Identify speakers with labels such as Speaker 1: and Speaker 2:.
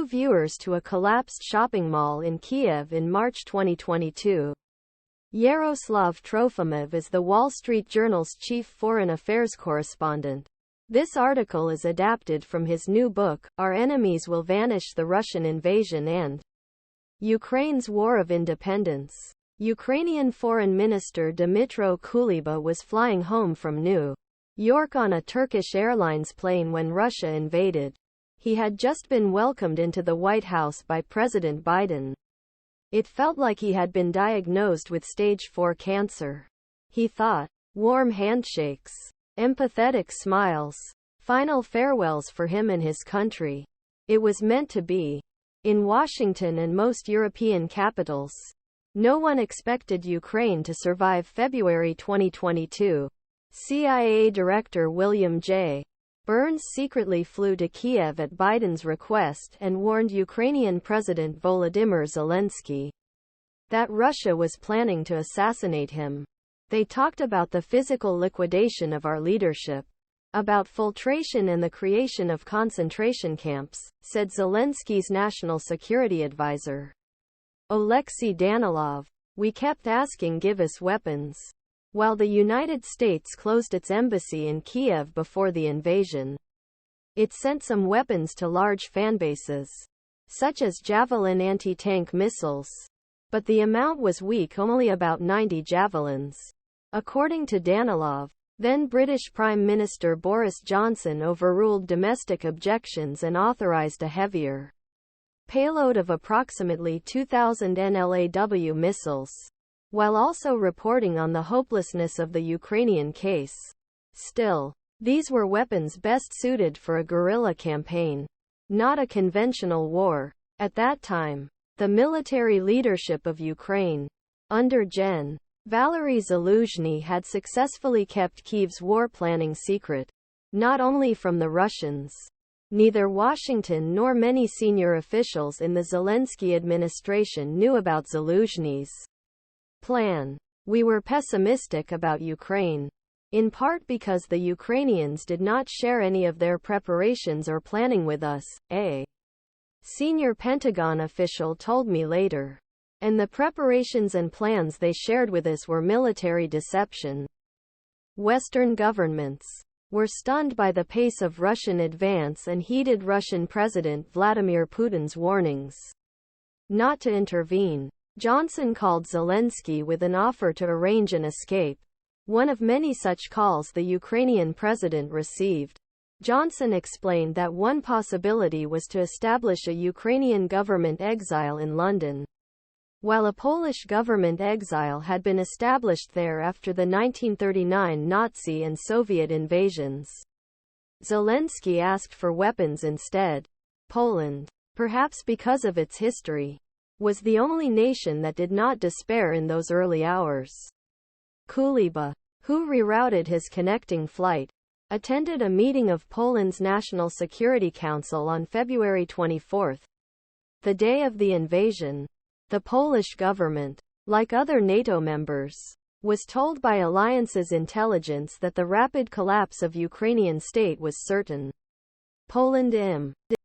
Speaker 1: viewers to a collapsed shopping mall in Kiev in March 2022. Yaroslav Trofimov is the Wall Street Journal's chief foreign affairs correspondent. This article is adapted from his new book, Our Enemies Will Vanish: The Russian Invasion and Ukraine's War of Independence. Ukrainian Foreign Minister Dmytro Kuleba was flying home from New York on a Turkish Airlines plane when Russia invaded. He had just been welcomed into the White House by President Biden. It felt like he had been diagnosed with stage 4 cancer. He thought. Warm handshakes, empathetic smiles, final farewells for him and his country. It was meant to be. In Washington and most European capitals, no one expected Ukraine to survive February 2022. CIA Director William J. Burns secretly flew to Kiev at Biden's request and warned Ukrainian President Volodymyr Zelensky that Russia was planning to assassinate him. They talked about the physical liquidation of our leadership, about filtration and the creation of concentration camps, said Zelensky's national security advisor, Oleksiy Danilov. We kept asking, give us weapons. While the United States closed its embassy in Kiev before the invasion, it sent some weapons to large fanbases, such as Javelin anti-tank missiles. But the amount was weak, only about 90 javelins. According to Danilov, then British Prime Minister Boris Johnson overruled domestic objections and authorized a heavier payload of approximately 2,000 NLAW missiles, while also reporting on the hopelessness of the Ukrainian case. Still, these were weapons best suited for a guerrilla campaign, not a conventional war. At that time, the military leadership of Ukraine, under Gen. Valery Zaluzhny, had successfully kept Kyiv's war planning secret, not only from the Russians. Neither Washington nor many senior officials in the Zelensky administration knew about Zaluzhny's plan. We were pessimistic about Ukraine, in part because the Ukrainians did not share any of their preparations or planning with us, a senior Pentagon official told me later. And the preparations and plans they shared with us were military deception. Western governments were stunned by the pace of Russian advance and heeded Russian President Vladimir Putin's warnings not to intervene. Johnson called Zelensky with an offer to arrange an escape, one of many such calls the Ukrainian president received. Johnson explained that one possibility was to establish a Ukrainian government exile in London, while a Polish government exile had been established there after the 1939 Nazi and Soviet invasions. Zelensky asked for weapons instead. Poland, perhaps because of its history, was the only nation that did not despair in those early hours. Kuleba, who rerouted his connecting flight, attended a meeting of Poland's National Security Council on February 24, the day of the invasion. The Polish government, like other NATO members, was told by alliance's intelligence that the rapid collapse of Ukrainian state was certain. Poland